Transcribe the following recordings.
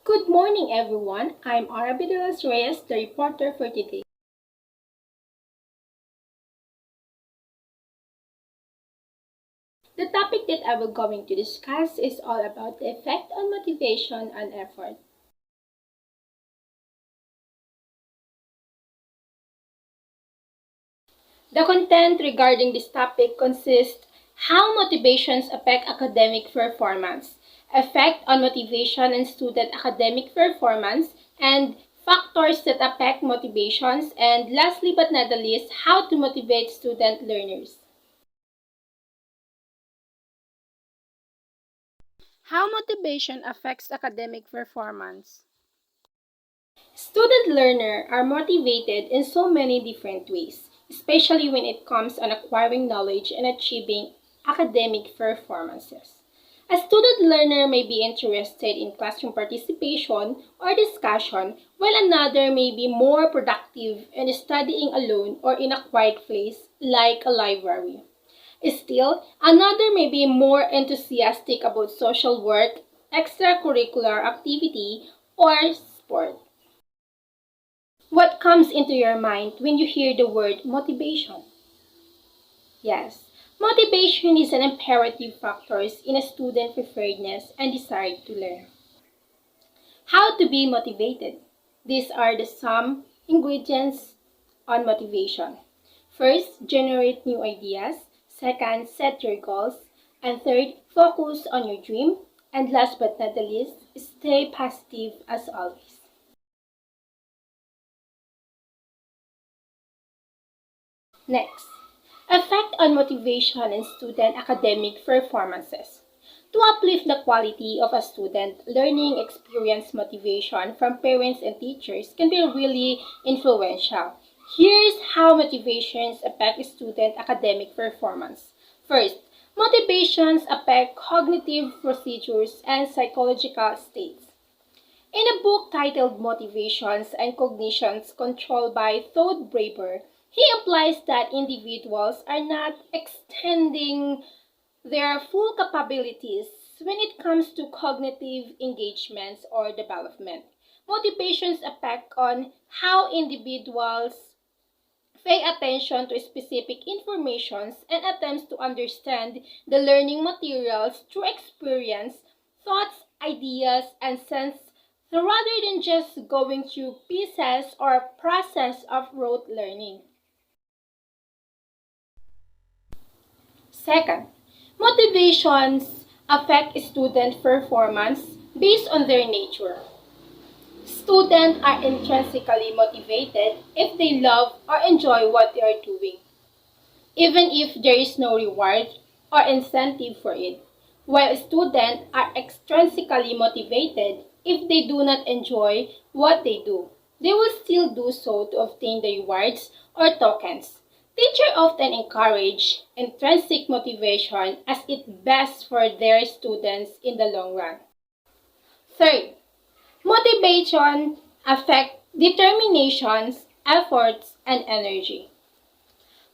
Good morning, everyone. I'm Arabi de los Reyes, the reporter for today. The topic that I will going to discuss is all about the effect on motivation and effort. The content regarding this topic consists how motivations affect academic performance, effect on motivation and student academic performance, and factors that affect motivations, and lastly but not the least, how to motivate student learners. How motivation affects academic performance. Student learners are motivated in so many different ways, especially when it comes on acquiring knowledge and achieving academic performances. A student learner may be interested in classroom participation or discussion, while another may be more productive in studying alone or in a quiet place like a library. Still, another may be more enthusiastic about social work, extracurricular activity, or sport. What comes into your mind when you hear the word motivation? Yes, motivation is an imperative factor in a student preparedness and desire to learn. How to be motivated? These are the some ingredients on motivation. First, generate new ideas. Second, set your goals. And third, focus on your dream. And last but not the least, stay positive as always. Next, effect on motivation and student academic performances. To uplift the quality of a student learning experience, motivation from parents and teachers can be really influential. Here's how motivations affect student academic performance. First, motivations affect cognitive procedures and psychological states. In a book titled Motivations and Cognitions Controlled by Todd Braber, he implies that individuals are not extending their full capabilities when it comes to cognitive engagements or development. Motivations affect on how individuals pay attention to specific informations and attempts to understand the learning materials through experience, thoughts, ideas, and sense rather than just going through pieces or process of rote learning. Second, motivations affect student performance based on their nature. Students are intrinsically motivated if they love or enjoy what they are doing, even if there is no reward or incentive for it, while students are extrinsically motivated if they do not enjoy what they do. They will still do so to obtain the rewards or tokens. Teachers often encourage intrinsic motivation as it best for their students in the long run. Third, motivation affects determinations, efforts, and energy.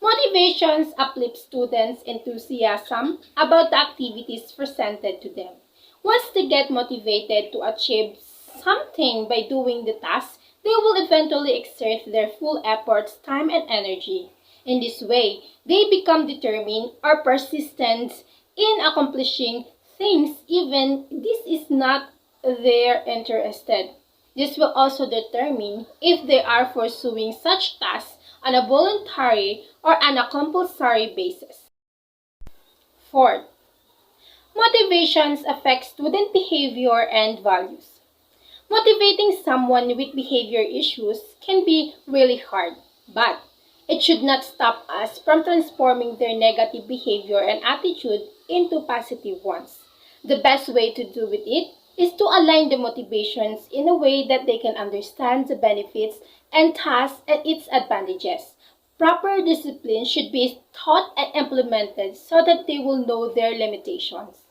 Motivations uplift students' enthusiasm about the activities presented to them. Once they get motivated to achieve something by doing the task, they will eventually exert their full efforts, time, and energy. In this way, they become determined or persistent in accomplishing things even this is not their interested. This will also determine if they are pursuing such tasks on a voluntary or on a compulsory basis. Fourth, motivations affect student behavior and values. Motivating someone with behavior issues can be really hard, but it should not stop us from transforming their negative behavior and attitude into positive ones. The best way to do with it is to align the motivations in a way that they can understand the benefits and tasks and its advantages. Proper discipline should be taught and implemented so that they will know their limitations.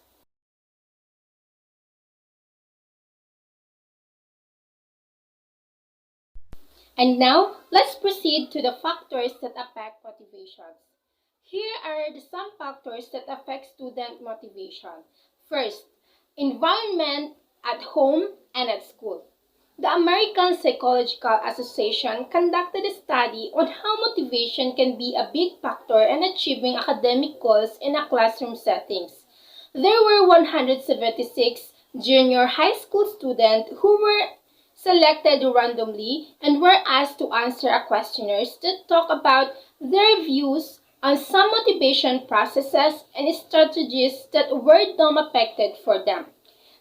And now, let's proceed to the factors that affect motivations. Here are some factors that affect student motivation. First, environment at home, and at school. The American Psychological Association conducted a study on how motivation can be a big factor in achieving academic goals in a classroom settings. There were 176 junior high school students who were selected randomly and were asked to answer a questionnaire that talk about their views on some motivation processes and strategies that were affected for them.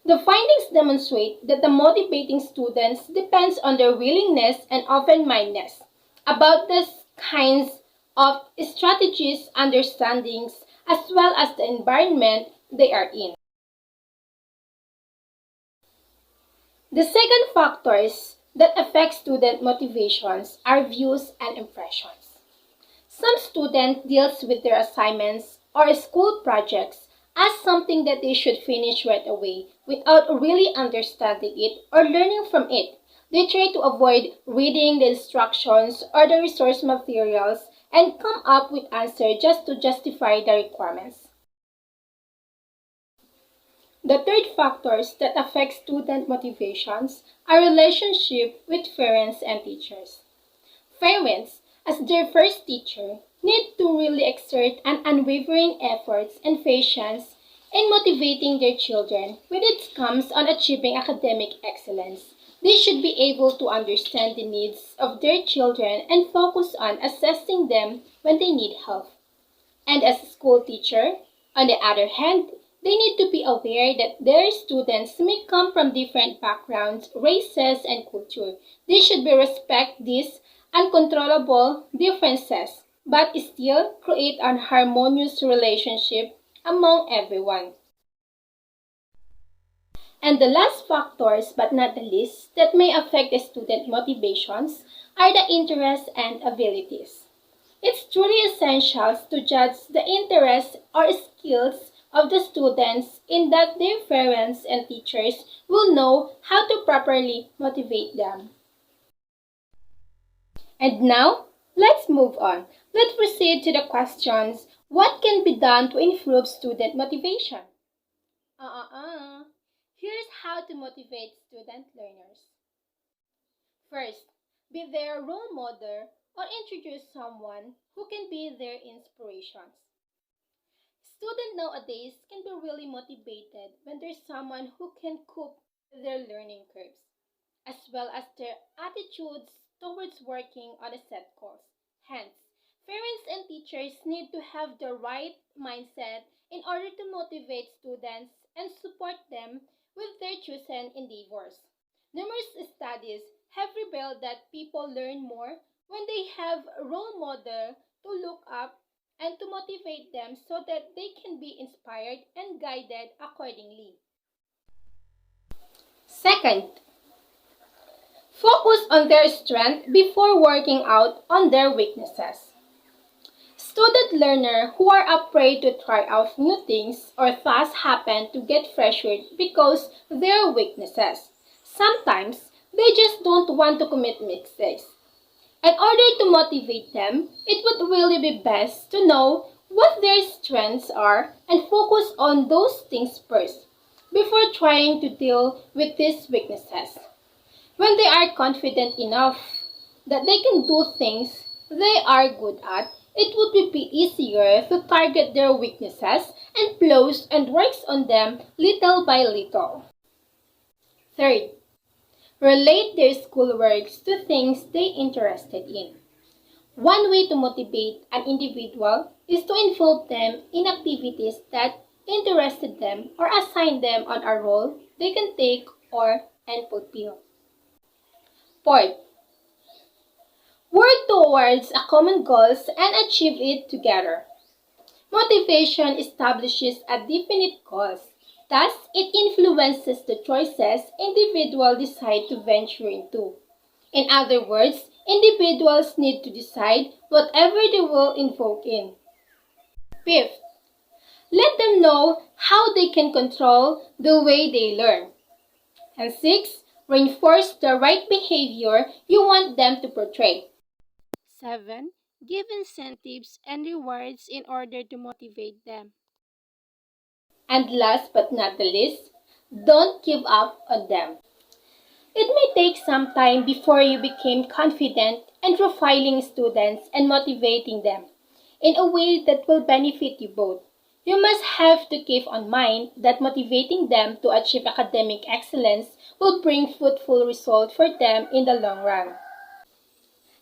The findings demonstrate that the motivating students depends on their willingness and open-mindedness about the kinds of strategies, understandings, as well as the environment they are in. The second factors that affect student motivations are views and impressions. Some student deals with their assignments or school projects as something that they should finish right away without really understanding it or learning from it. They try to avoid reading the instructions or the resource materials and come up with answers just to justify the requirements. The third factors that affect student motivations are relationship with parents and teachers. Parents, as their first teacher, need to really exert an unwavering efforts and patience in motivating their children when it comes on achieving academic excellence. They should be able to understand the needs of their children and focus on assessing them when they need help. And as a school teacher, on the other hand, they need to be aware that their students may come from different backgrounds, races, and culture. They should be respect these uncontrollable differences, but still create an harmonious relationship among everyone. And the last factors, but not the least, that may affect the student motivations are the interests and abilities. It's truly essential to judge the interests or skills of the students in that their parents and teachers will know how to properly motivate them. And now, let's move on. Let's proceed to the questions. What can be done to improve student motivation? Here's how to motivate student learners. First, be their role model or introduce someone who can be their inspirations. Students nowadays can be really motivated when there's someone who can cope with their learning curves, as well as their attitudes towards working on a set course. Hence, parents and teachers need to have the right mindset in order to motivate students and support them with their chosen endeavors. Numerous studies have revealed that people learn more when they have a role model to look up and to motivate them so that they can be inspired and guided accordingly. Second, focus on their strength before working out on their weaknesses. Student learners who are afraid to try out new things or thus happen to get pressured because their weaknesses. Sometimes they just don't want to commit mistakes. In order to motivate them, it would really be best to know what their strengths are and focus on those things first before trying to deal with these weaknesses. When they are confident enough that they can do things they are good at, it would be easier to target their weaknesses and flaws and works on them little by little. Third, relate their schoolworks to things they're interested in. One way to motivate an individual is to involve them in activities that interested them or assign them on a role they can take or and fulfill. Fourth, work towards a common goals and achieve it together. Motivation establishes a definite goals. Thus, it influences the choices individuals decide to venture into. In other words, individuals need to decide whatever they will invoke in. Fifth, let them know how they can control the way they learn. And sixth, reinforce the right behavior you want them to portray. 7. Give incentives and rewards in order to motivate them. And last but not the least, Don't give up on them. It may take some time before you become confident in profiling students and motivating them in a way that will benefit you both. You must have to keep in mind that motivating them to achieve academic excellence will bring fruitful results for them in the long run.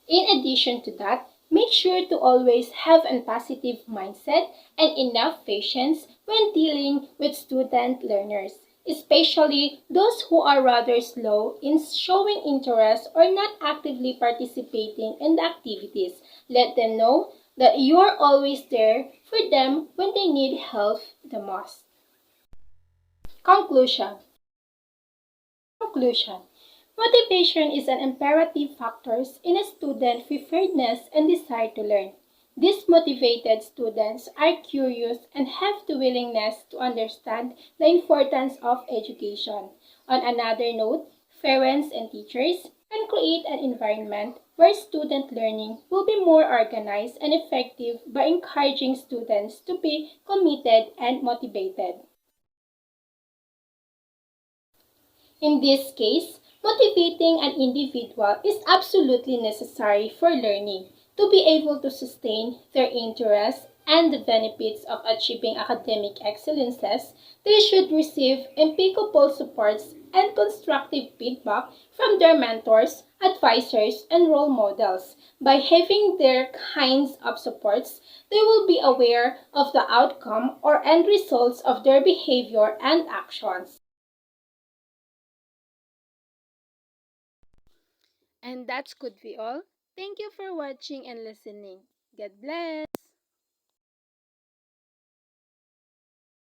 In addition to that, make sure to always have a positive mindset and enough patience when dealing with student learners, especially those who are rather slow in showing interest or not actively participating in the activities. Let them know that you are always there for them when they need help the most. Conclusion. Conclusion. Motivation is an imperative factor in a student's preparedness and desire to learn. These motivated students are curious and have the willingness to understand the importance of education. On another note, parents and teachers can create an environment where student learning will be more organized and effective by encouraging students to be committed and motivated. In this case, motivating an individual is absolutely necessary for learning to be able to sustain their interests and the benefits of achieving academic excellences. They should receive impeccable supports and constructive feedback from their mentors, advisors, and role models. By having their kinds of supports, they will be aware of the outcome or end results of their behavior and actions. And that could be all. Thank you for watching and listening. God bless.